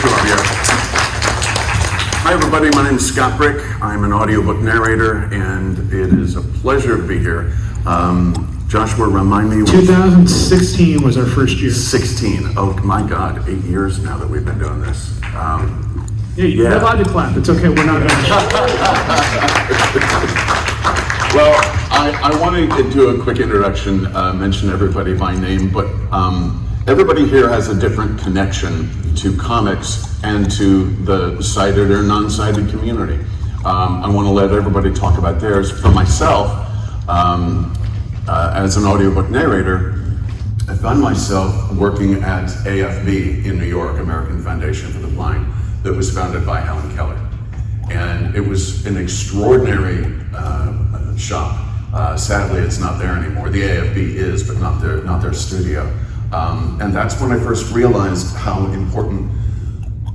Claudia. Hi everybody, my name is Scott Brick. I'm an audiobook narrator, and it is a pleasure to be here. Joshua, remind me. 2016 was our first year. 16. Oh my God, 8 years now that we've been doing this. You're allowed to clap. It's okay. We're not going to. Well, I want to do a quick introduction, mention everybody by name, but everybody here has a different connection to comics and to the sighted or non-sighted community. I want to let everybody talk about theirs. For myself, as an audiobook narrator, I found myself working at AFB in New York, American Foundation for the Blind, that was founded by Helen Keller. And it was an extraordinary shop. Sadly, it's not there anymore. The AFB is, but not their studio. And that's when I first realized how important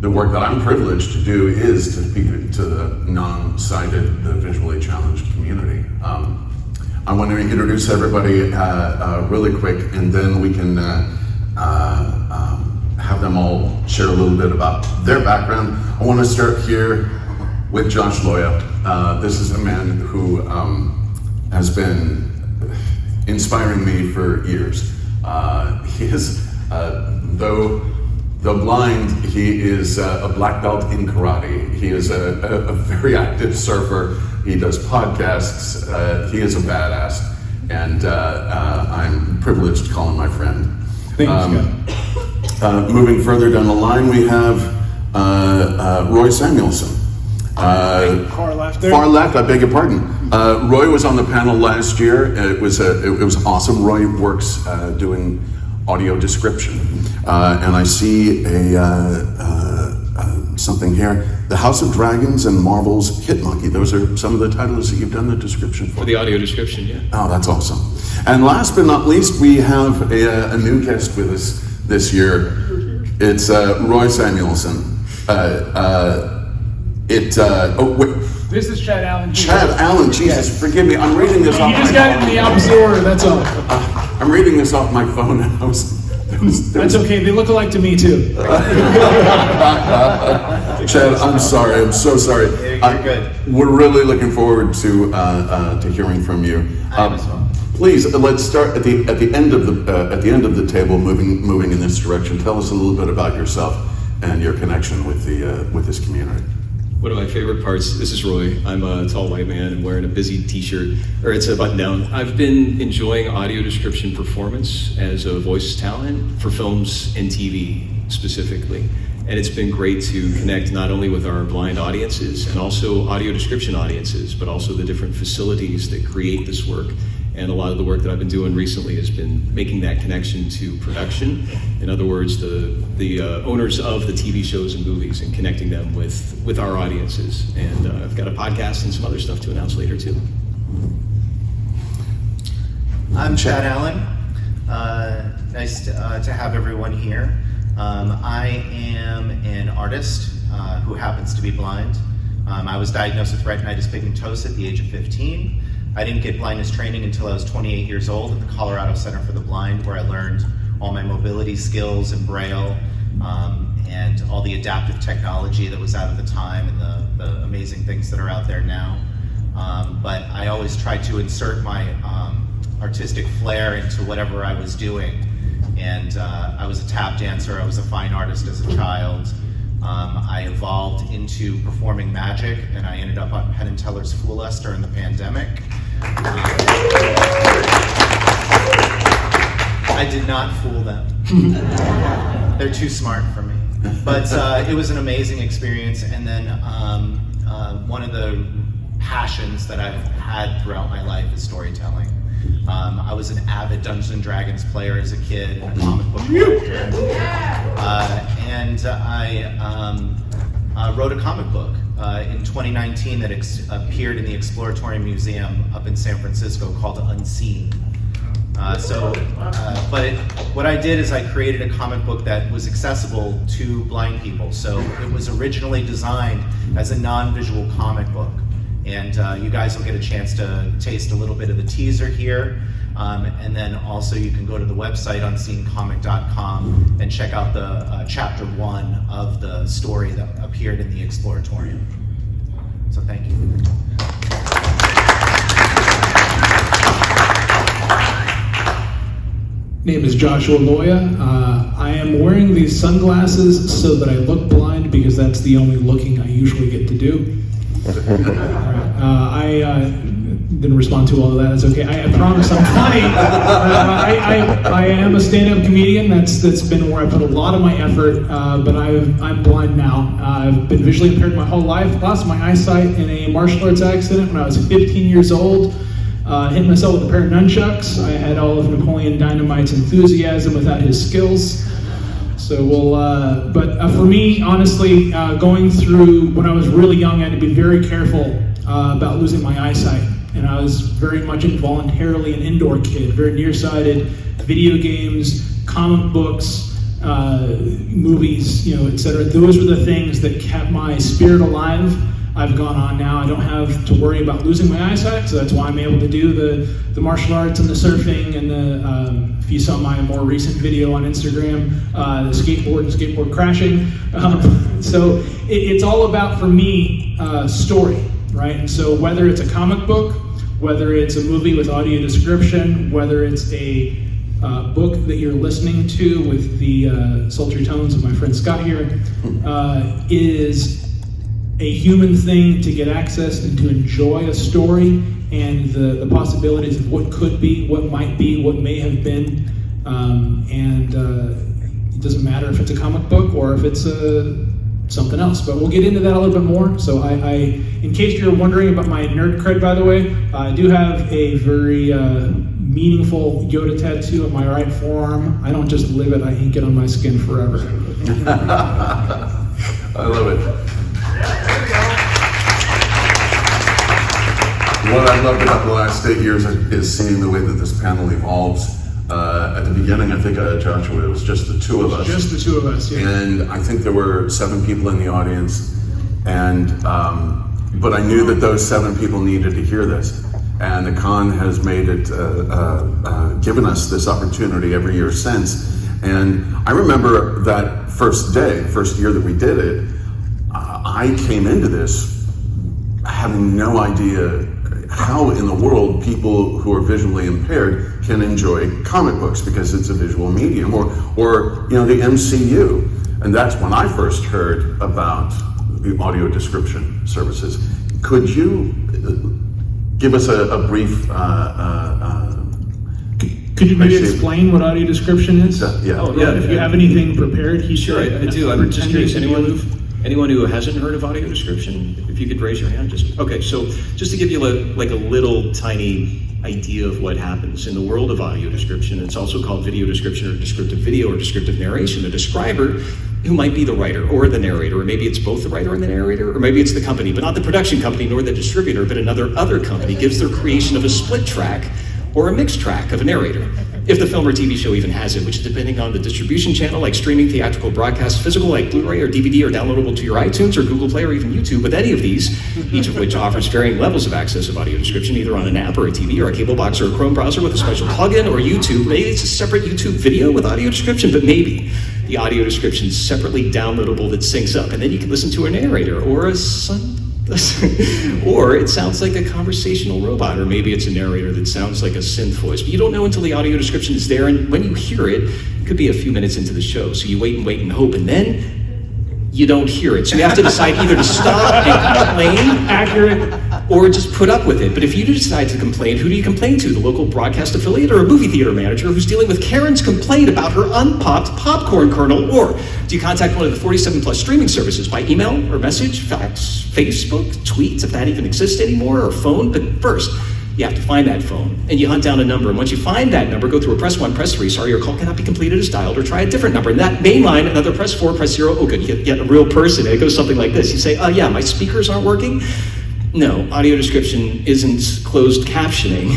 the work that I'm privileged to do is to the non-sighted, the visually challenged community. I want to introduce everybody really quick, and then we can have them all share a little bit about their background. I want to start here with Josh Loya. This is a man who has been inspiring me for years. He is, though blind, he is a black belt in karate. He is a very active surfer. He does podcasts. He is a badass, and I'm privileged to call him my friend. Thank you, Scott. Moving further down the line, we have Roy Samuelson. Far left there. Far left, I beg your pardon. Roy was on the panel last year. It was awesome. Roy works doing audio description, and I see something here. The House of Dragons and Marvel's Hit Monkey. Those are some of the titles that you've done the description for. For the audio description, yeah. Oh, that's awesome. And last but not least, we have a new guest with us this year. It's Roy Samuelson. This is Chad Allen. Chad Allen, Jesus, forgive me. I'm reading this off my phone. You just got it in the opposite order, that's all. I'm reading this off my phone. That's okay, they look alike to me too. Chad, I'm sorry. I'm so sorry. You're good. We're really looking forward to hearing from you. Please, let's start at the end of the table, moving in this direction. Tell us a little bit about yourself and your connection with this community. One of my favorite parts, this is Roy. I'm a tall white man and wearing a busy t-shirt, or it's a button down. I've been enjoying audio description performance as a voice talent for films and TV specifically. And it's been great to connect not only with our blind audiences and also audio description audiences, but also the different facilities that create this work. And a lot of the work that I've been doing recently has been making that connection to production. In other words, the owners of the TV shows and movies, and connecting them with our audiences. And I've got a podcast and some other stuff to announce later too. I'm Chad Allen. Nice to have everyone here. I am an artist who happens to be blind. I was diagnosed with retinitis pigmentosa at the age of 15. I didn't get blindness training until I was 28 years old at the Colorado Center for the Blind, where I learned all my mobility skills and Braille and all the adaptive technology that was out at the time and the amazing things that are out there now. But I always tried to insert my artistic flair into whatever I was doing. And I was a tap dancer, I was a fine artist as a child. I evolved into performing magic, and I ended up on Penn Teller's Fool Us during the pandemic. I did not fool them. They're too smart for me. But it was an amazing experience, and then one of the passions that I've had throughout my life is storytelling. I was an avid Dungeons & Dragons player as a kid, and a comic book collector. And I wrote a comic book in 2019 that appeared in the Exploratory Museum up in San Francisco called Unseen. What I did is I created a comic book that was accessible to blind people. So it was originally designed as a non-visual comic book. And you guys will get a chance to taste a little bit of the teaser here. And then also you can go to the website unseencomic.com and check out the chapter 1 of the story that appeared in the Exploratorium. So thank you. Name is Joshua Loya. I am wearing these sunglasses so that I look blind because that's the only looking I usually get to do. I didn't respond to all of that. It's okay. I promise I'm funny. I am a stand-up comedian. That's been where I put a lot of my effort. But I'm blind now. I've been visually impaired my whole life. Lost my eyesight in a martial arts accident when I was 15 years old. Hit myself with a pair of nunchucks. I had all of Napoleon Dynamite's enthusiasm without his skills. So but for me, honestly, going through when I was really young, I had to be very careful about losing my eyesight. And I was very much involuntarily an indoor kid, very nearsighted, video games, comic books, movies, etc. Those were the things that kept my spirit alive. I've gone on now. I don't have to worry about losing my eyesight, so that's why I'm able to do the martial arts and the surfing and the, if you saw my more recent video on Instagram, the skateboard and skateboard crashing. So it's all about, for me, story, right? And so whether it's a comic book, whether it's a movie with audio description, whether it's a book that you're listening to with the sultry tones of my friend Scott here, is a human thing to get access and to enjoy a story and the possibilities of what could be, what might be, what may have been. It doesn't matter if it's a comic book or if it's something else, but we'll get into that a little bit more. So in case you're wondering about my nerd cred, by the way, I do have a very meaningful Yoda tattoo on my right forearm. I don't just live it, I ink it on my skin forever. I love it. What I've loved about the last 8 years is seeing the way that this panel evolves. At the beginning, I think, Joshua, it was just the two of us. Just the two of us, yeah. And I think there were 7 people in the audience. And but I knew that those 7 people needed to hear this. And the con has made it, given us this opportunity every year since. And I remember that first year that we did it, I came into this having no idea how in the world people who are visually impaired can enjoy comic books because it's a visual medium, or the MCU. And that's when I first heard about the audio description services. Could you give us a brief could you maybe explain what audio description is? Yeah. Oh, yeah. If you have anything prepared, Sure, I do. I'm just curious, anyone who hasn't heard of audio description, if you could raise your hand. Okay, so just to give you a little tiny idea of what happens in the world of audio description, it's also called video description or descriptive video or descriptive narration. The describer, who might be the writer or the narrator, or maybe it's both the writer and the narrator, or maybe it's the company, but not the production company nor the distributor, but another company gives their creation of a split track or a mixed track of a narrator. If the film or TV show even has it, which is depending on the distribution channel, like streaming, theatrical, broadcast, physical, like Blu-ray or DVD, or downloadable to your iTunes or Google Play or even YouTube. With any of these, each of which offers varying levels of access of audio description, either on an app or a TV or a cable box or a Chrome browser with a special plugin, or YouTube. Maybe it's a separate YouTube video with audio description, but maybe the audio description is separately downloadable that syncs up, and then you can listen to a narrator or or it sounds like a conversational robot, or maybe it's a narrator that sounds like a synth voice. But you don't know until the audio description is there, and when you hear it, it could be a few minutes into the show. So you wait and hope, and then you don't hear it. So you have to decide either to stop and complain, accurate, or just put up with it. But if you do decide to complain, who do you complain to? The local broadcast affiliate or a movie theater manager who's dealing with Karen's complaint about her unpopped popcorn kernel? Or do you contact one of the 47 plus streaming services by email or message, fax, Facebook, tweets, if that even exists anymore, or phone? But first, you have to find that phone, and you hunt down a number. And once you find that number, go through a press 1, press 3, sorry, your call cannot be completed as dialed, or try a different number. And that main line, another press 4, press 0, oh good, you get a real person. And it goes something like this. You say, oh yeah, my speakers aren't working. No, audio description isn't closed captioning.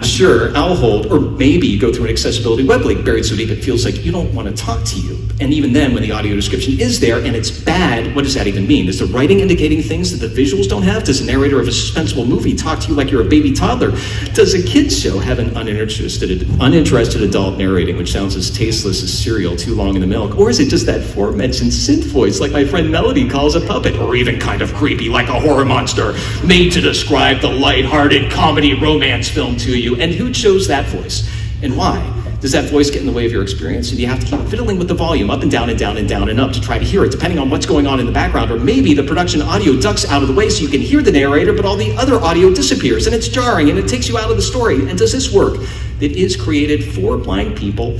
Sure, I'll hold, or maybe you go through an accessibility web link buried so deep it feels like you don't want to talk to you. And even then, when the audio description is there and it's bad, what does that even mean? Is the writing indicating things that the visuals don't have? Does a narrator of a suspenseful movie talk to you like you're a baby toddler? Does a kid's show have an uninterested adult narrating, which sounds as tasteless as cereal too long in the milk? Or is it just that aforementioned synth voice, like my friend Melody calls a puppet, or even kind of creepy like a horror monster, made to describe the lighthearted comedy romance film to you? And who chose that voice? And why? Does that voice get in the way of your experience? And do you have to keep fiddling with the volume up and down and down and down and up to try to hear it, depending on what's going on in the background? Or maybe the production audio ducks out of the way so you can hear the narrator, but all the other audio disappears, and it's jarring, and it takes you out of the story. And does this work that is created for blind people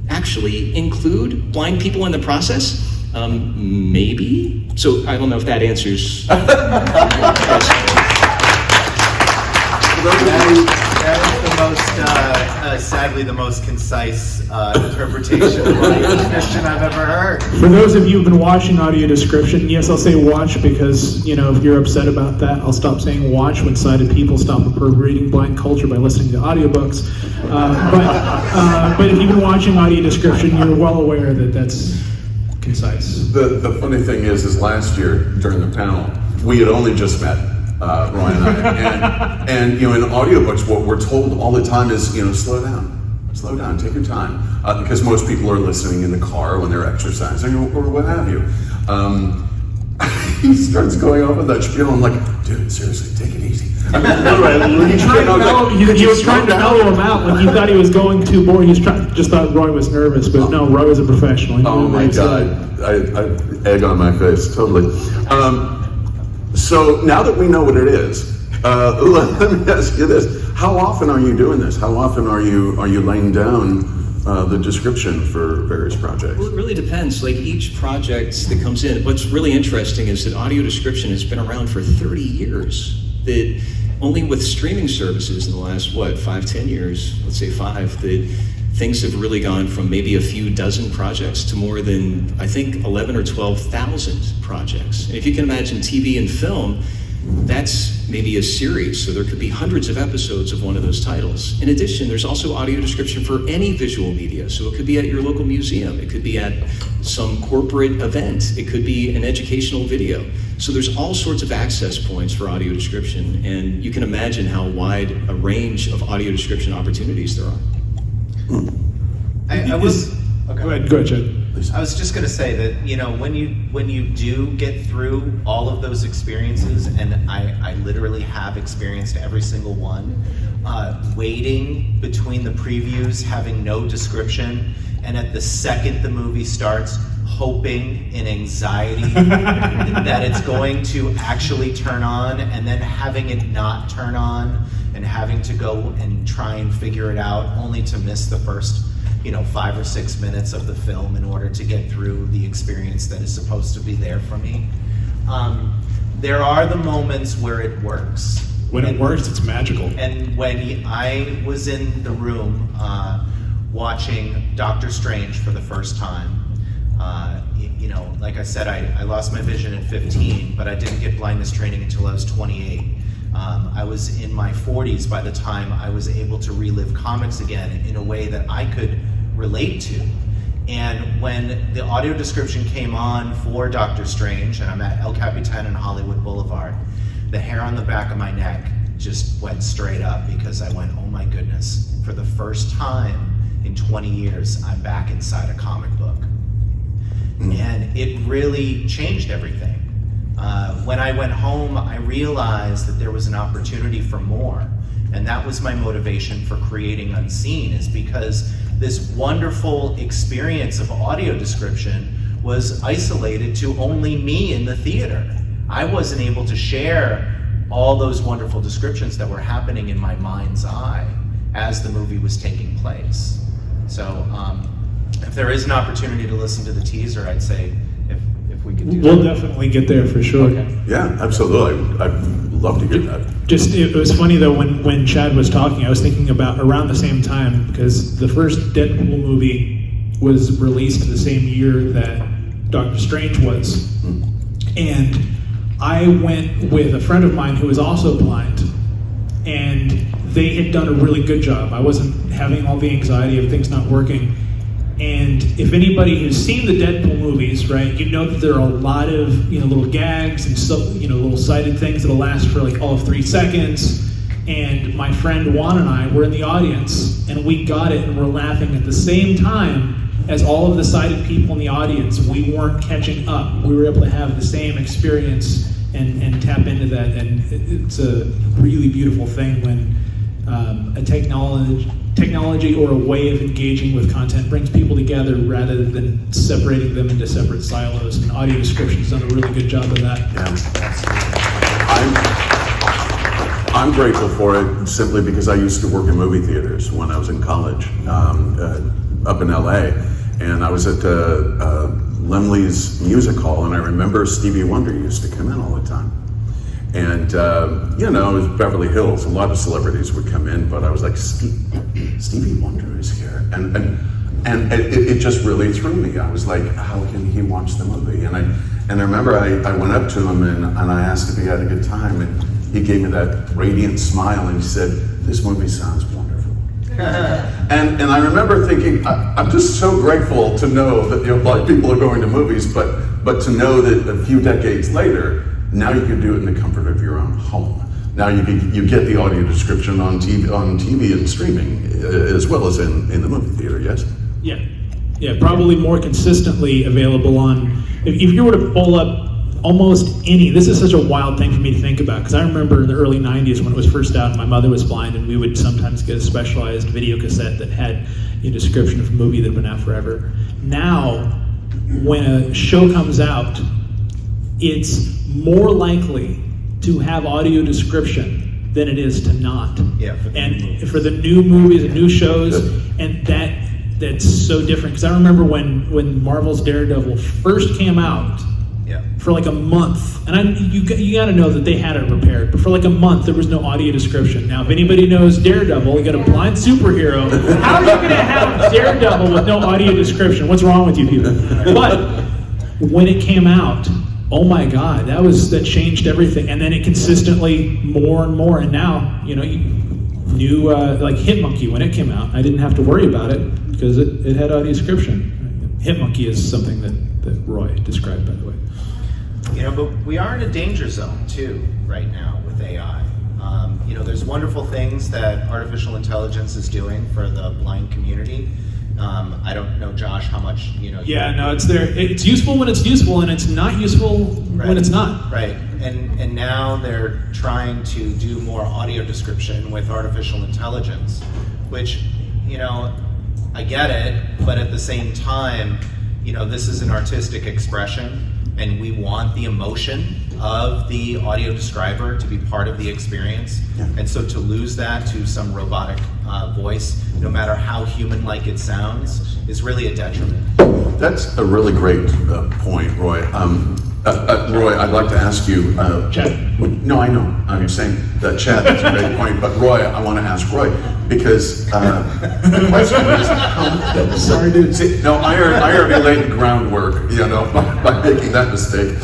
actually include blind people in the process? Maybe. So I don't know if that answers your question. That is the most, sadly, the most concise interpretation of audio description I've ever heard. For those of you who've been watching audio description, yes, I'll say watch because, if you're upset about that, I'll stop saying watch when sighted people stop appropriating blind culture by listening to audiobooks. But if you've been watching audio description, you're well aware that that's concise. The funny thing is last year during the panel, we had only just met, Roy and I, and in audiobooks, what we're told all the time is, slow down, take your time, because most people are listening in the car when they're exercising or what have you. He starts going off with that spiel. I'm like, dude, seriously, take it easy. I mean, he was trying to mellow him out when he thought he was going too boring. Just thought Roy was nervous, but no, Roy was a professional. He oh my God, I egg on my face, totally. So now that we know what it is, let me ask you this: how often are you doing this? How often are you laying down the description for various projects? Well, it really depends. Like each project that comes in, what's really interesting is that audio description has been around for 30 years. That only with streaming services in the last, 5-10 years, let's say 5, that things have really gone from maybe a few dozen projects to more than, I think, 11 or 12,000 projects. And if you can imagine TV and film, that's maybe a series, so there could be hundreds of episodes of one of those titles. In addition, there's also audio description for any visual media, so it could be at your local museum, it could be at some corporate event, it could be an educational video. So there's all sorts of access points for audio description, and you can imagine how wide a range of audio description opportunities there are. I was... Okay. Go ahead, Chad. I was just going to say that, when you do get through all of those experiences, and I literally have experienced every single one, waiting between the previews, having no description, and at the second the movie starts, hoping in anxiety that it's going to actually turn on, and then having it not turn on, and having to go and try and figure it out, only to miss the first 5 or 6 minutes of the film in order to get through the experience that is supposed to be there for me. There are the moments where it works. When it works, it's magical. And when I was in the room watching Doctor Strange for the first time, like I said, I lost my vision at 15, but I didn't get blindness training until I was 28. I was in my 40s by the time I was able to relive comics again in a way that I could relate to. And when the audio description came on for Doctor Strange, and I'm at El Capitan in Hollywood Boulevard, the hair on the back of my neck just went straight up because I went, oh my goodness, for the first time in 20 years, I'm back inside a comic book. And it really changed everything. When I went home, I realized that there was an opportunity for more. And that was my motivation for creating Unseen, is because this wonderful experience of audio description was isolated to only me in the theater. I wasn't able to share all those wonderful descriptions that were happening in my mind's eye as the movie was taking place. So if there is an opportunity to listen to the teaser, I'd say if we could do that. We'll definitely get there for sure. Okay. Yeah, absolutely. I'd love to hear that. It was funny though, when Chad was talking, I was thinking about around the same time, because the first Deadpool movie was released the same year that Doctor Strange was. And I went with a friend of mine who was also blind, and they had done a really good job. I wasn't having all the anxiety of things not working. And if anybody has seen the Deadpool movies, right, you know that there are a lot of little gags and little cited things that'll last for like all of 3 seconds. And my friend Juan and I were in the audience, and we got it, and we're laughing at the same time as all of the sighted people in the audience. We weren't catching up. We were able to have the same experience and tap into that. And it's a really beautiful thing when a technology or a way of engaging with content brings people together rather than separating them into separate silos. And audio description's done a really good job of that. I'm grateful for it simply because I used to work in movie theaters when I was in college up in LA, and I was at Lemley's Music Hall, and I remember Stevie Wonder used to come in all the time. And, it was Beverly Hills. A lot of celebrities would come in, but I was like, Stevie Wonder is here. And it just really threw me. I was like, how can he watch the movie? And I remember I went up to him and I asked if he had a good time. And he gave me that radiant smile and he said, this movie sounds wonderful. and I remember thinking, I'm just so grateful to know that a lot of people are going to movies, but to know that a few decades later, now you can do it in the comfort of your own home. Now you get the audio description on TV and streaming as well as in the movie theater. Yes. Yeah. Probably more consistently available on. If you were to pull up almost any. This is such a wild thing for me to think about because I remember in the early '90s when it was first out, my mother was blind, and we would sometimes get a specialized video cassette that had a description of a movie that had been out forever. Now, when a show comes out, it's more likely to have audio description than it is to not. Yeah. For the new movies and new shows, and that's so different. Because I remember when Marvel's Daredevil first came out, for like a month, and you got to know that they had it prepared, but for like a month there was no audio description. Now, if anybody knows Daredevil, you got a blind superhero. How are you going to have Daredevil with no audio description? What's wrong with you people? But when it came out, oh my God, that changed everything. And then it consistently more and more. And now, new like Hitmonkey, when it came out, I didn't have to worry about it because it had audio description. Hitmonkey is something that Roy described, by the way. But we are in a danger zone too right now with AI. There's wonderful things that artificial intelligence is doing for the blind community. I don't know, Josh, how much it's there. It's useful when it's useful, and it's not useful when it's not. Right, and now they're trying to do more audio description with artificial intelligence, which I get it, but at the same time, this is an artistic expression. And we want the emotion of the audio describer to be part of the experience. Yeah. And so to lose that to some robotic voice, no matter how human-like it sounds, is really a detriment. That's a really great point, Roy. Roy, I'd like to ask you... Chad. No, I know. I'm saying that Chad, that's a great point. But Roy, I want to ask Roy, because the question is... Sorry, dude. See, no, I already laid the groundwork, by making that mistake.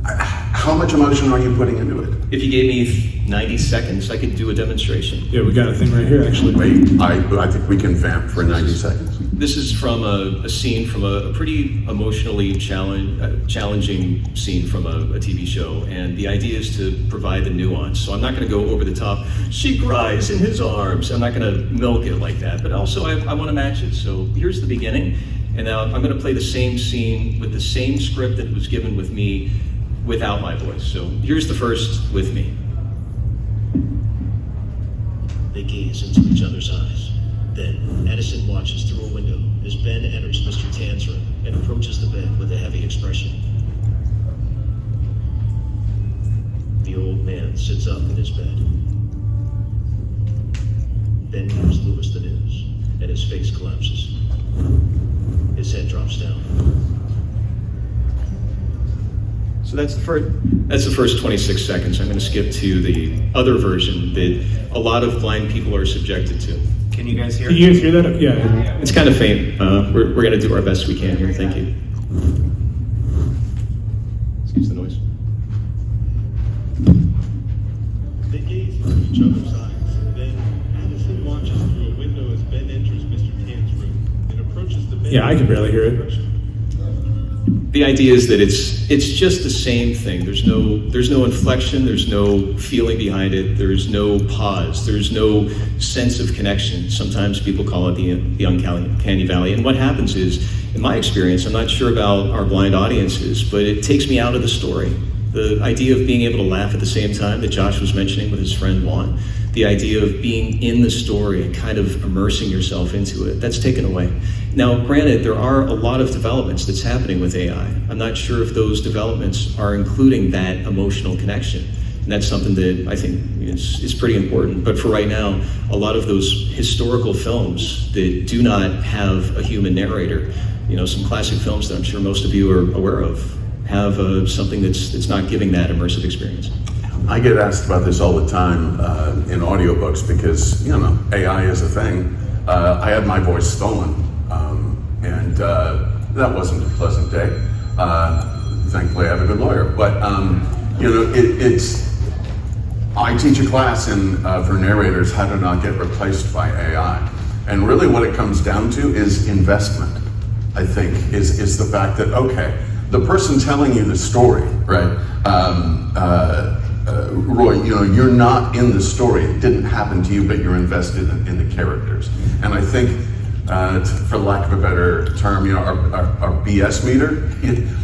How much emotion are you putting into it? If you gave me 90 seconds, I could do a demonstration. Yeah, we got a thing right here, actually. Wait, I think we can vamp for 90 seconds. This is from a scene from a pretty emotionally challenging scene from a TV show, and the idea is to provide the nuance. So I'm not going to go over the top. She cries in his arms. I'm not going to milk it like that, but also I want to match it. So here's the beginning, and now I'm going to play the same scene with the same script that was given with me without my voice. So here's the first with me. They gaze into each other's eyes. Then Edison watches through a window as Ben enters Mr. Tan's room and approaches the bed with a heavy expression. The old man sits up in his bed. Ben gives Lewis the news, and his face collapses. His head drops down. So that's the first 26 seconds. I'm going to skip to the other version that a lot of blind people are subjected to. Can you guys hear? Can you guys hear that? Yeah. It's kind of faint. We're going to do our best we can here. Thank you. Excuse the noise. They gaze into each other's Yeah, I can barely hear it. The idea is that it's just the same thing. There's no inflection, there's no feeling behind it, there's no pause, there's no sense of connection. Sometimes people call it the uncanny valley. And what happens is, in my experience, I'm not sure about our blind audiences, but it takes me out of the story. The idea of being able to laugh at the same time that Josh was mentioning with his friend Juan, the idea of being in the story and kind of immersing yourself into it, that's taken away. Now, granted, there are a lot of developments that's happening with AI. I'm not sure if those developments are including that emotional connection. And that's something that I think is pretty important. But for right now, a lot of those historical films that do not have a human narrator, some classic films that I'm sure most of you are aware of, have something that's not giving that immersive experience. I get asked about this all the time in audiobooks because, AI is a thing. I had my voice stolen, and that wasn't a pleasant day. Thankfully, I have a good lawyer. But, I teach a class for narrators how to not get replaced by AI. And really what it comes down to is investment, I think, is the fact that, okay, the person telling you the story, right? Roy, you're not in the story. It didn't happen to you, but you're invested in the characters. And I think, for lack of a better term, our BS meter,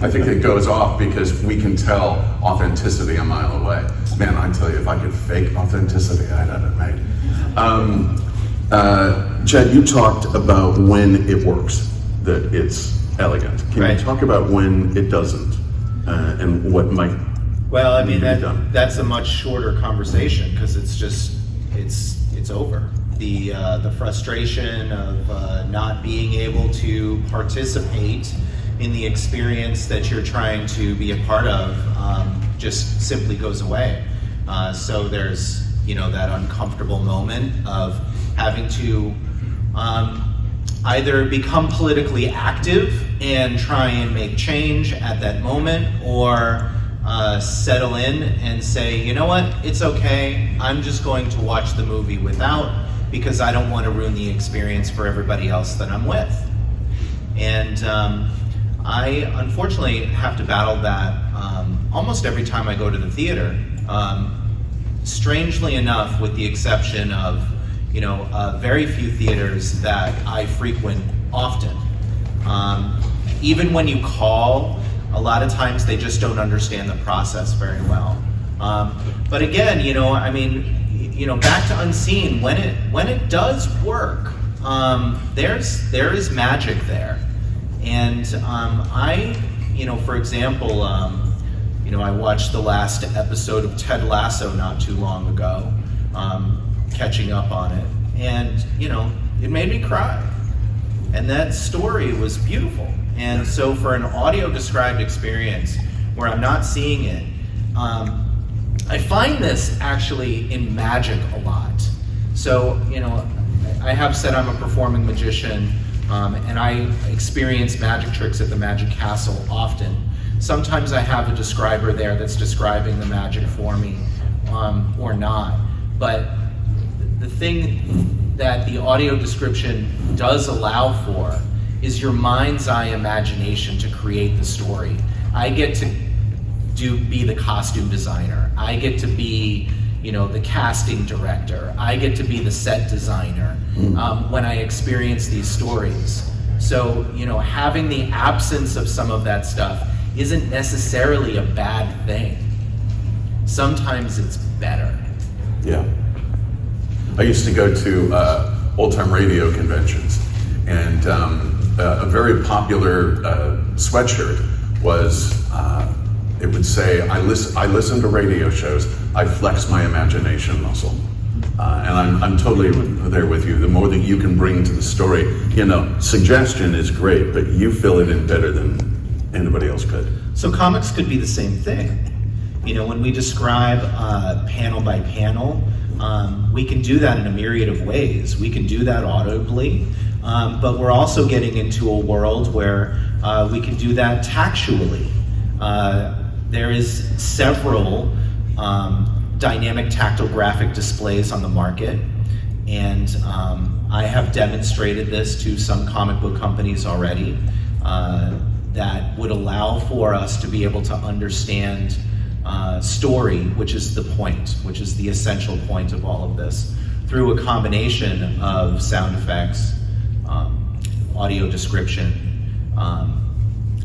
I think it goes off because we can tell authenticity a mile away. Man, I tell you, if I could fake authenticity, I'd have it made. Chad, you talked about when it works, that it's elegant. Can you talk about when it doesn't, and what might? Well, I mean, that's a much shorter conversation because it's over. The frustration of not being able to participate in the experience that you're trying to be a part of just simply goes away. So there's that uncomfortable moment of having to either become politically active and try and make change at that moment, or settle in and say, you know what, it's okay, I'm just going to watch the movie without, because I don't want to ruin the experience for everybody else that I'm with. And I unfortunately have to battle that almost every time I go to the theater. Strangely enough, with the exception of very few theaters that I frequent often. Even when you call, a lot of times they just don't understand the process very well. But again, back to Unseen, when it does work, there is magic there. And for example, I watched the last episode of Ted Lasso not too long ago, catching up on it, and it made me cry. And that story was beautiful. And so for an audio described experience where I'm not seeing it, I find this actually in magic a lot. So, I have said I'm a performing magician, and I experience magic tricks at the Magic Castle often. Sometimes I have a describer there that's describing the magic for me, or not. But the thing that the audio description does allow for is your mind's eye imagination to create the story. I get to be the costume designer. I get to be, the casting director. I get to be the set designer when I experience these stories. So, having the absence of some of that stuff isn't necessarily a bad thing. Sometimes it's better. Yeah. I used to go to old-time radio conventions, and a very popular sweatshirt was, it would say, I listen to radio shows, I flex my imagination muscle. And I'm totally there with you. The more that you can bring to the story, suggestion is great, but you fill it in better than anybody else could. So comics could be the same thing. When we describe panel by panel, we can do that in a myriad of ways. We can do that audibly, but we're also getting into a world where we can do that tactually. There is several dynamic tactile graphic displays on the market, And I have demonstrated this to some comic book companies already that would allow for us to be able to understand story, which is the point, which is the essential point of all of this, through a combination of sound effects, audio description,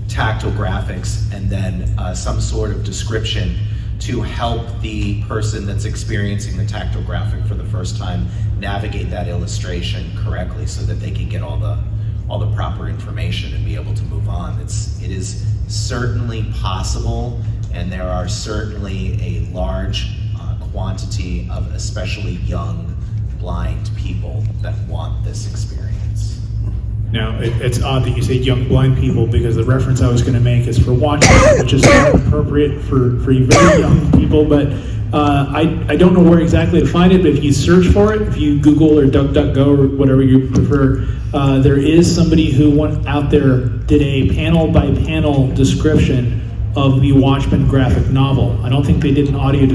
tactile graphics, and then some sort of description to help the person that's experiencing the tactile graphic for the first time navigate that illustration correctly so that they can get all the proper information and be able to move on. It is certainly possible, and there are certainly a large quantity of especially young blind people that want this experience. Now, it's odd that you say young blind people, because the reference I was going to make is for Watchmen, which is not appropriate for very young people, but I don't know where exactly to find it, but if you search for it, if you Google or DuckDuckGo or whatever you prefer, there is somebody who went out there, did a panel-by-panel description of the Watchmen graphic novel. I don't think they did an audio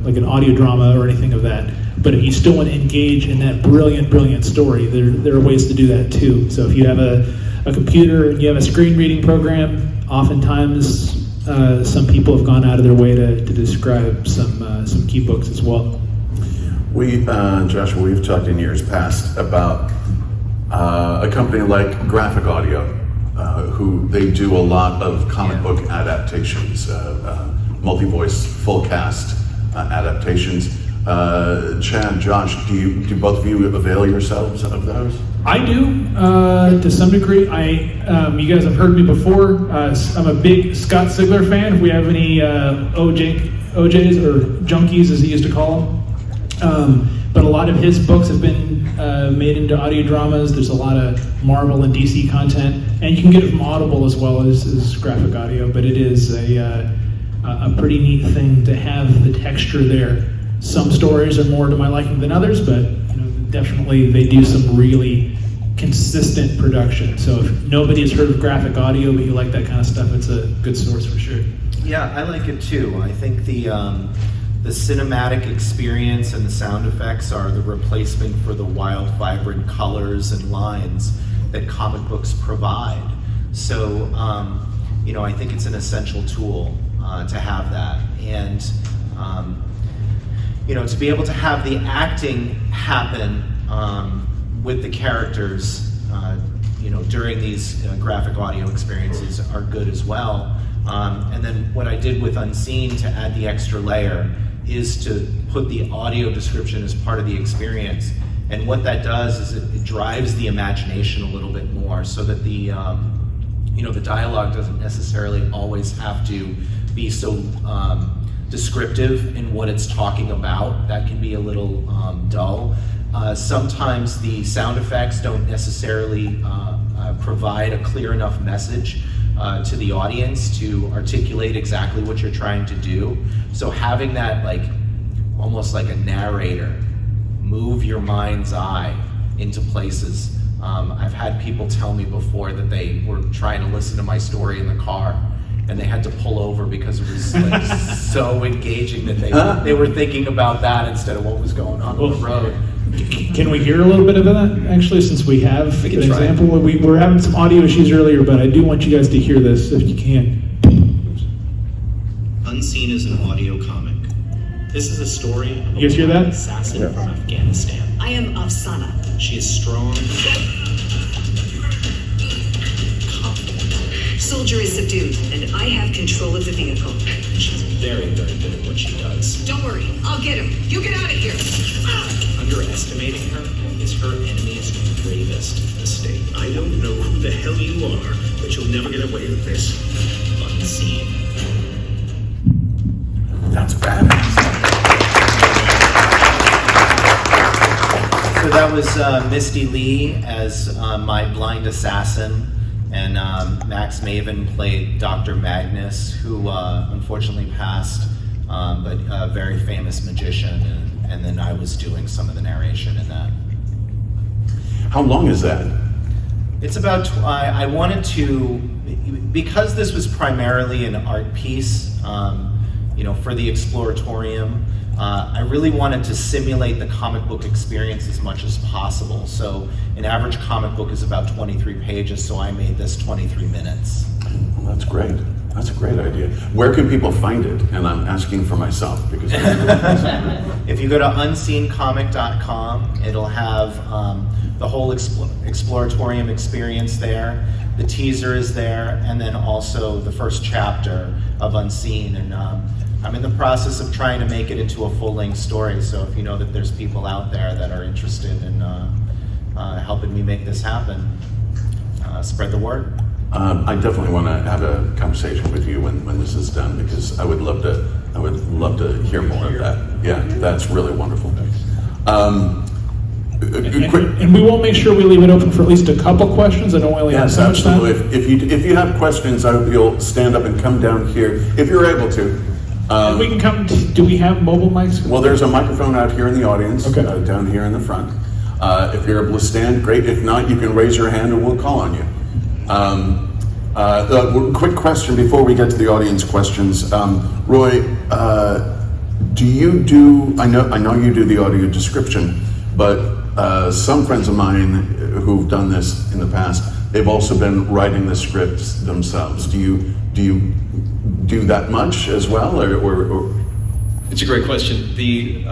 like an audio drama or anything of that. But if you still want to engage in that brilliant story, there are ways to do that too. So if you have a computer and you have a screen reading program, oftentimes some people have gone out of their way to describe some key books as well. Joshua, we've talked in years past about a company like Graphic Audio, who they do a lot of comic book adaptations, multi-voice, full cast adaptations. Chad, Josh, do both of you avail yourselves of those? I do, to some degree. You guys have heard me before. I'm a big Scott Sigler fan. If we have any OJs or junkies, as he used to call them. But a lot of his books have been made into audio dramas. There's a lot of Marvel and DC content, and you can get it from Audible as well as graphic audio. But it is a pretty neat thing to have the texture there. Some stories are more to my liking than others, but definitely they do some really consistent production. So if nobody has heard of graphic audio, but you like that kind of stuff, it's a good source for sure. Yeah, I like it too. I think the cinematic experience and the sound effects are the replacement for the wild, vibrant colors and lines that comic books provide. So, I think it's an essential tool to have that. And, to be able to have the acting happen with the characters, during these graphic audio experiences are good as well. And then what I did with Unseen to add the extra layer is to put the audio description as part of the experience. And what that does is it drives the imagination a little bit more, so that the dialogue doesn't necessarily always have to be so descriptive in what it's talking about. That can be a little dull. Sometimes the sound effects don't necessarily provide a clear enough message to the audience to articulate exactly what you're trying to do. So having that, almost like a narrator, move your mind's eye into places. I've had people tell me before that they were trying to listen to my story in the car, and they had to pull over because it was so engaging that they were thinking about that instead of what was going on the road. Can we hear a little bit of that, actually, since we have an example? We were having some audio issues earlier, but I do want you guys to hear this if you can. Unseen is an audio comic. This is a story of You guys hear that? assassin from Afghanistan. I am Afsana. She is strong, confident. Soldier is subdued, and I have control of the vehicle. She's very, very good at what she does. Don't worry, I'll get him. You get out of here. Underestimating her is her enemy's gravest mistake. I don't know who the hell you are, but you'll never get away with this. Unseen. That's badass. So that was Misty Lee as my blind assassin, and Max Maven played Dr. Magnus, who unfortunately passed, but a very famous magician, and then I was doing some of the narration in that. How long is that? It's about, I wanted to, because this was primarily an art piece, for the Exploratorium, I really wanted to simulate the comic book experience as much as possible. So an average comic book is about 23 pages, so I made this 23 minutes. Well, that's great. That's a great idea. Where can people find it? And I'm asking for myself because If you go to unseencomic.com, it'll have the whole exploratorium experience there. The teaser is there, and then also the first chapter of Unseen. And I'm in the process of trying to make it into a full-length story. So if you know that there's people out there that are interested in helping me make this happen, spread the word. I definitely want to have a conversation with you when this is done because I would love to hear more of that. Yeah, that's really wonderful. And we will make sure we leave it open for at least a couple questions. I don't really have Yes, so much time. absolutely. If you have questions, I hope you'll stand up and come down here if you're able to. And we can come. Do we have mobile mics? Well, there's a microphone out here in the audience, Okay. down here in the front. If you're able to stand, great. If not, you can raise your hand and we'll call on you. Quick question before we get to the audience questions. Roy, do you do? I know you do the audio description, but some friends of mine who've done this in the past, they've also been writing the scripts themselves. Do you do that much as well, or? It's a great question. The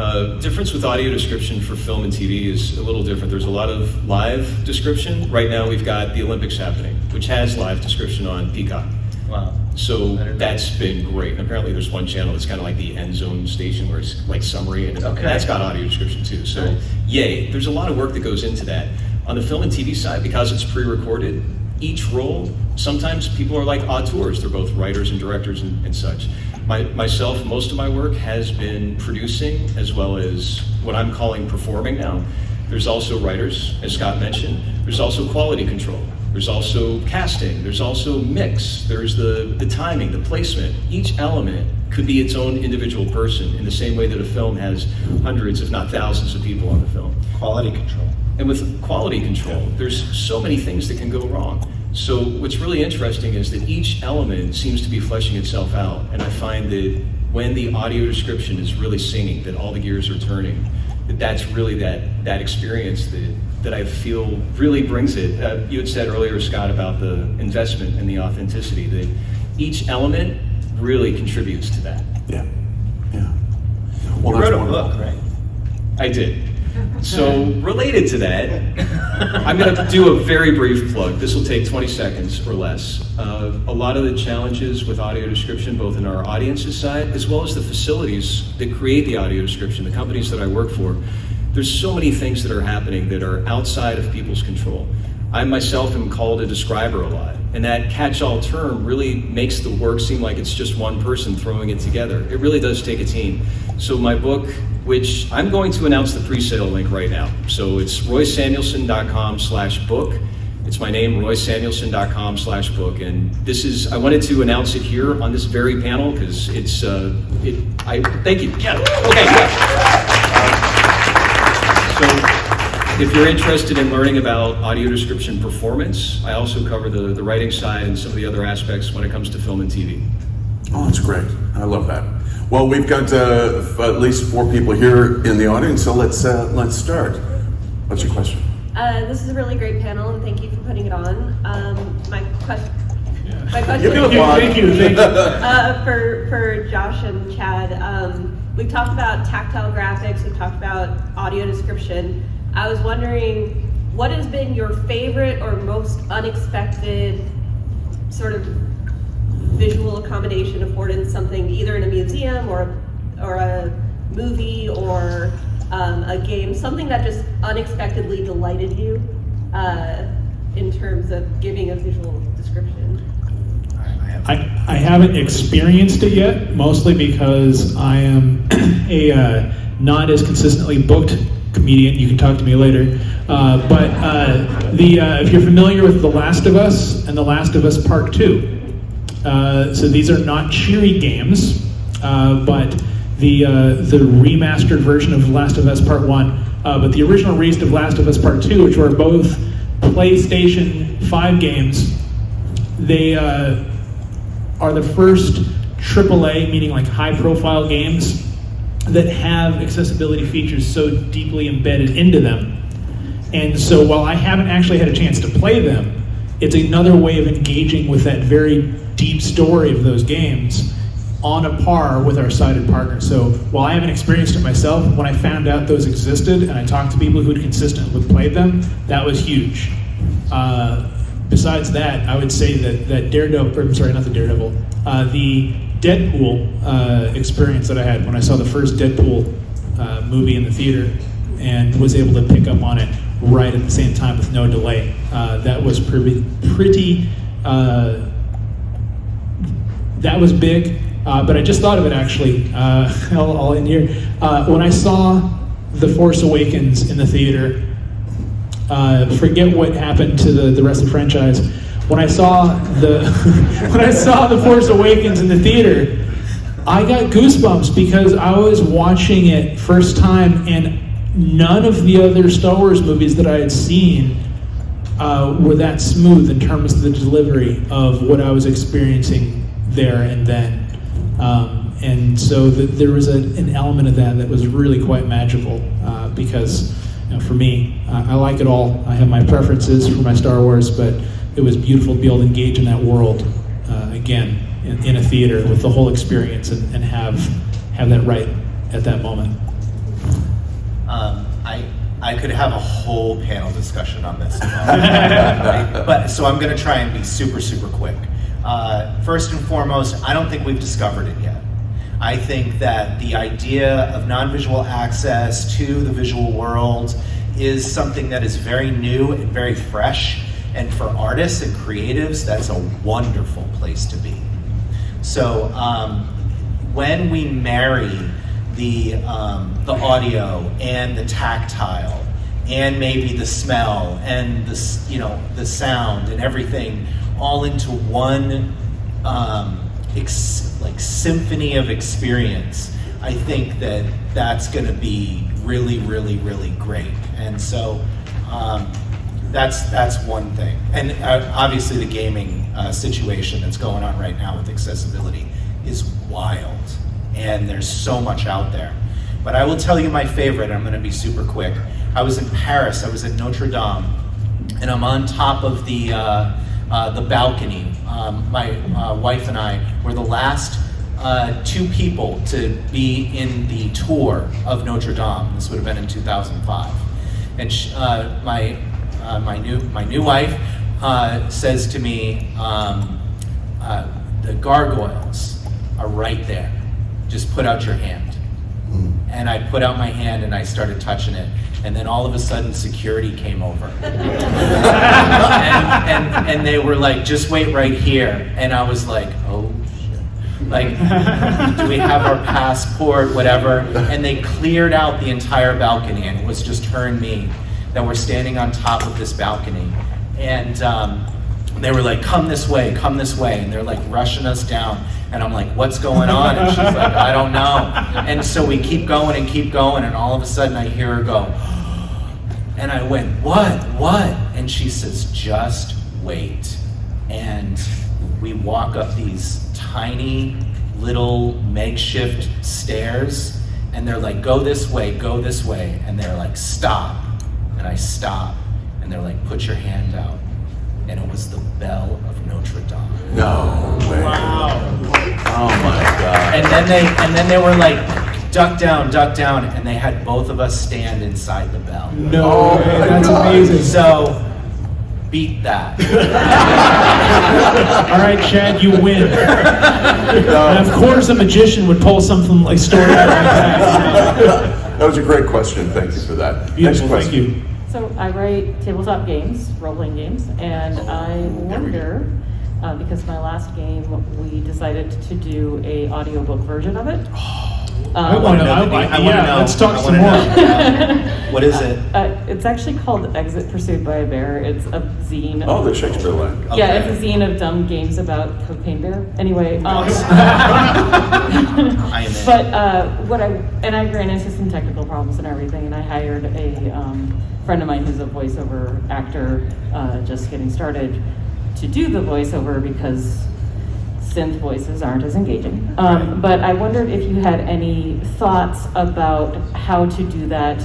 difference with audio description for film and TV is a little different. There's a lot of live description. Right now we've got the Olympics happening, which has live description on Peacock. Wow. So that's been great. And apparently there's one channel that's kind of like the end zone station where it's like summary, and that's got audio description too. So yay, there's a lot of work that goes into that. On the film and TV side, because it's pre-recorded, each role, sometimes people are like auteurs. They're both writers and directors and such. Myself, most of my work has been producing as well as what I'm calling performing now. There's also writers, as Scott mentioned. There's also quality control. There's also casting. There's also mix. There's the timing, the placement. Each element could be its own individual person in the same way that a film has hundreds, if not thousands of people on the film. Quality control. And with quality control, there's so many things that can go wrong. So what's really interesting is that each element seems to be fleshing itself out. And I find that when the audio description is really singing, that all the gears are turning, that's really that experience that I feel really brings it. You had said earlier, Scott, about the investment and the authenticity, that each element really contributes to that. Yeah. Well, You that's wrote a wonderful. book, right? I did. So related to that, I'm going to do a very brief plug. This will take 20 seconds or less. A lot of the challenges with audio description, both in our audience's side, as well as the facilities that create the audio description, the companies that I work for, there's so many things that are happening that are outside of people's control. I myself am called a describer a lot, and that catch-all term really makes the work seem like it's just one person throwing it together. It really does take a team. So my book, which I'm going to announce the pre-sale link right now. So it's roysamuelson.com/book. It's my name, roysamuelson.com/book. And this is, I wanted to announce it here on this very panel because it's, thank you. Yeah, okay, So if you're interested in learning about audio description performance, I also cover the writing side and some of the other aspects when it comes to film and TV. Oh, that's great. I love that. Well, we've got at least 4 people here in the audience, so let's start. What's your question? This is a really great panel, and thank you for putting it on. My question. Give me a applause. Thank you. For Josh and Chad, we've talked about tactile graphics. We've talked about audio description. I was wondering, what has been your favorite or most unexpected sort of visual accommodation afforded something either in a museum or a movie or a game, something that just unexpectedly delighted you in terms of giving a visual description? I haven't experienced it yet, mostly because I am a not as consistently booked comedian. You can talk to me later. But if you're familiar with The Last of Us and The Last of Us Part 2, so these are not cheery games, but the remastered version of The Last of Us Part 1, but the original release of Last of Us Part 2, which were both PlayStation 5 games, they are the first AAA, meaning like high-profile games that have accessibility features so deeply embedded into them. And so while I haven't actually had a chance to play them, it's another way of engaging with that very deep story of those games on a par with our sighted partners. So while I haven't experienced it myself, when I found out those existed and I talked to people who had consistently played them, that was huge. Besides that, I would say that Daredevil, or, I'm sorry, not the Daredevil, the Deadpool experience that I had when I saw the first Deadpool movie in the theater and was able to pick up on it right at the same time with no delay. That was pretty that was big, but I just thought of it actually, I'll end here. When I saw The Force Awakens in the theater, forget what happened to the rest of the franchise. When I saw when I saw The Force Awakens in the theater, I got goosebumps because I was watching it first time, and none of the other Star Wars movies that I had seen were that smooth in terms of the delivery of what I was experiencing there and then. And so there was an element of that was really quite magical because, for me, I like it all. I have my preferences for my Star Wars, but it was beautiful to be able to engage in that world again in a theater with the whole experience and have that right at that moment. I could have a whole panel discussion on this, right? But so I'm going to try and be super, super quick. First and foremost, I don't think we've discovered it yet. I think that the idea of non-visual access to the visual world is something that is very new and very fresh, and for artists and creatives, that's a wonderful place to be. So when we marry the audio and the tactile and maybe the smell and the sound and everything all into one symphony of experience, I think that's going to be really, really, really great. And so that's one thing. And obviously the gaming situation that's going on right now with accessibility is wild. And there's so much out there. But I will tell you my favorite, I'm going to be super quick. I was in Paris, I was at Notre Dame, and I'm on top of the balcony. My wife and I were the last two people to be in the tour of Notre Dame. This would have been in 2005. And my new wife says to me, the gargoyles are right there. Just put out your hand. And I put out my hand and I started touching it. And then all of a sudden security came over. and they were like, just wait right here. And I was like, oh shit. Like, do we have our passport, whatever? And they cleared out the entire balcony, and it was just her and me that were standing on top of this balcony. And they were like, come this way. And they're like rushing us down. And I'm like, what's going on? And she's like, I don't know. And so we keep going, and all of a sudden I hear her go, and I went, what? And she says, just wait. And we walk up these tiny little makeshift stairs, and they're like, go this way. And they're like, stop. And I stop. And they're like, put your hand out. And it was the bell of Notre Dame. No way. Wow. Oh my God. And then they were like, duck down, and they had both of us stand inside the bell. No way, that's amazing. So, beat that. All right, Chad, you win. And of course, a magician would pull something like story like that. That was a great question. Thank you for that. Beautiful, Next thank question. you. So I write tabletop games, role-playing games, and I wonder, because my last game, we decided to do a audiobook version of it. I want to know. Let's talk some more. What is it? It's actually called Exit Pursued by a Bear. It's a zine. Oh, the Shakespeare line. Yeah, it's a zine of dumb games about Cocaine Bear. Anyway, I am in. but I ran into some technical problems and everything, and I hired a friend of mine who's a voiceover actor, just getting started, to do the voiceover because synth voices aren't as engaging. But I wondered if you had any thoughts about how to do that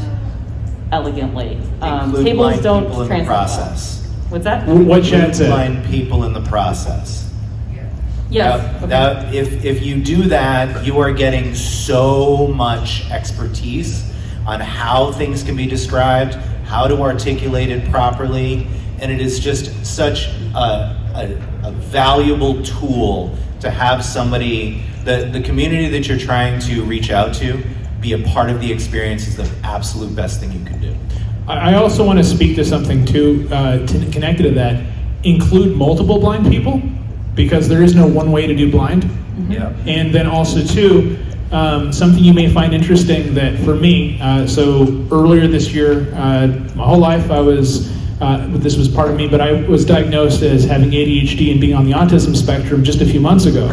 elegantly. Include Tables blind don't people in the translate process. well. What's that? What Chad said. Blind people in the process. Yes. Now, if you do that, you are getting so much expertise on how things can be described, how to articulate it properly, and it is just such a valuable tool to have somebody, the community that you're trying to reach out to, be a part of the experience is the absolute best thing you can do. I also want to speak to something too, connected to that. Include multiple blind people, because there is no one way to do blind. Yeah. And then also too, something you may find interesting that for me, so earlier this year, my whole life I was, this was part of me, but I was diagnosed as having ADHD and being on the autism spectrum just a few months ago.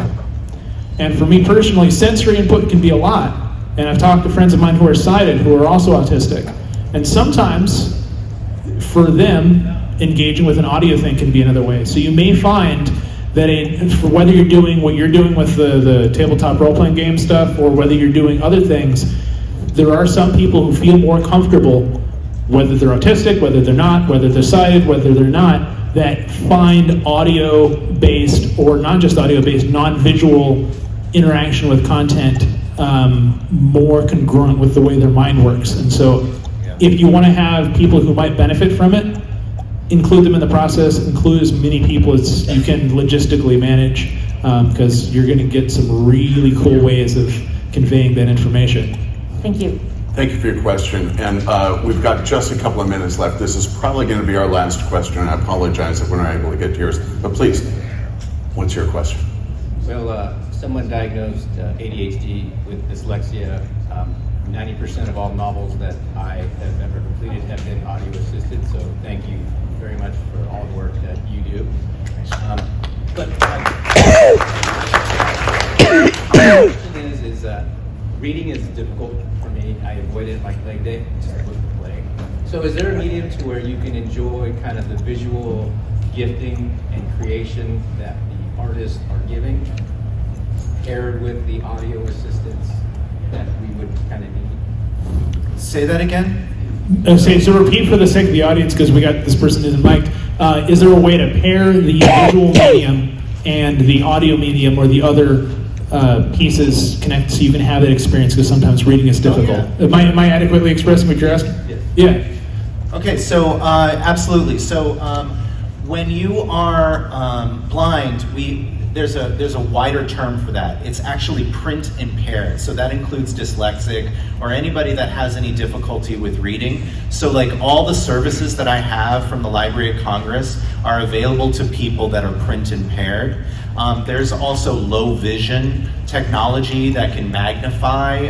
And for me personally, sensory input can be a lot. And I've talked to friends of mine who are sighted, who are also autistic. And sometimes, for them, engaging with an audio thing can be another way. So you may find that for whether you're doing what you're doing with the tabletop role-playing game stuff, or whether you're doing other things, there are some people who feel more comfortable, whether they're autistic, whether they're not, whether they're sighted, whether they're not, that find audio-based, or not just audio-based, non-visual interaction with content more congruent with the way their mind works. And so if you want to have people who might benefit from it, include them in the process, include as many people as you can logistically manage, because you're going to get some really cool ways of conveying that information. Thank you. Thank you for your question. And we've got just a couple of minutes left. This is probably going to be our last question. I apologize if we're not able to get to yours. But please, what's your question? Well, someone diagnosed ADHD with dyslexia. 90% of all novels that I have ever completed have been audio assisted, so thank you very much for all the work that you do. But my question is reading is difficult for me. I avoid it like leg day, just look at the play. So is there a medium to where you can enjoy kind of the visual gifting and creation that the artists are giving, paired with the audio assistance that we would kind of need? Say that again? So repeat for the sake of the audience, because we got this person isn't mic'd. Is there a way to pair the visual medium and the audio medium, or the other pieces connect so you can have that experience? Because sometimes reading is difficult. Oh, yeah. Am I adequately expressing what you're asking? Yes. Yeah. Okay, so absolutely. So when you are blind, there's a wider term for that. It's actually print impaired. So that includes dyslexic or anybody that has any difficulty with reading. So like all the services that I have from the Library of Congress are available to people that are print impaired. There's also low vision technology that can magnify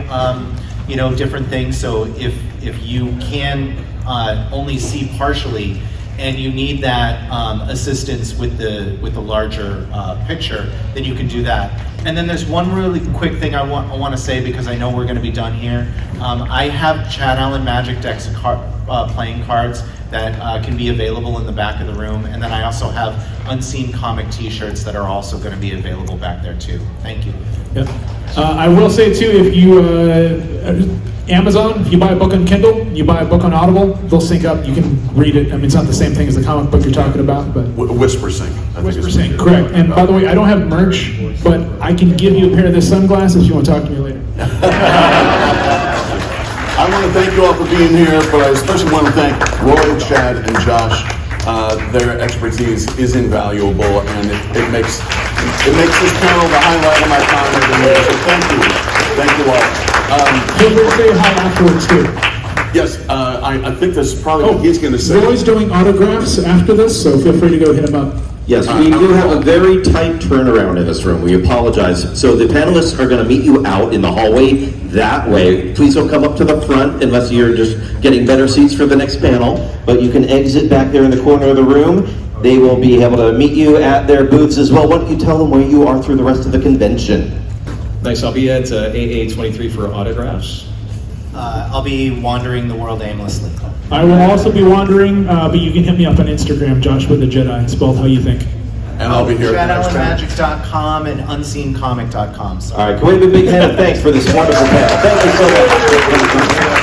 different things. So if you can only see partially, and you need that assistance with the larger picture, then you can do that. And then there's one really quick thing I want to say, because I know we're going to be done here. I have Chad Allen Magic decks of playing cards that can be available in the back of the room, and then I also have Unseen Comic t-shirts that are also going to be available back there too. Thank you. Yep. I will say too, if you Amazon, if you buy a book on Kindle, you buy a book on Audible, they'll sync up. You can read it. I mean, it's not the same thing as the comic book you're talking about, but Whisper Sync. Whisper Sync, correct. And by the way, I don't have merch, but I can give you a pair of the sunglasses if you want to talk to me later. I want to thank you all for being here, but I especially want to thank Roy, Chad, and Josh. Their expertise is invaluable, and it makes this panel the highlight of my time every year. So thank you all. Feel free to say hi afterwards too. Yes, I think that's probably what he's going to say. Roy's doing autographs after this, so feel free to go hit him up. Yes, we do have a very tight turnaround in this room. We apologize. So the panelists are going to meet you out in the hallway that way. Please don't come up to the front unless you're just getting better seats for the next panel. But you can exit back there in the corner of the room. They will be able to meet you at their booths as well. Why don't you tell them where you are through the rest of the convention? Nice. I'll be at AA23 for autographs. I'll be wandering the world aimlessly. I will also be wandering, but you can hit me up on Instagram, Joshua the Jedi, spelled how you think. And I'll be here at the next panel. ChadAllenMagic.com and unseencomic.com. All right, can we have a big hand of thanks for this wonderful panel? Thank you so much.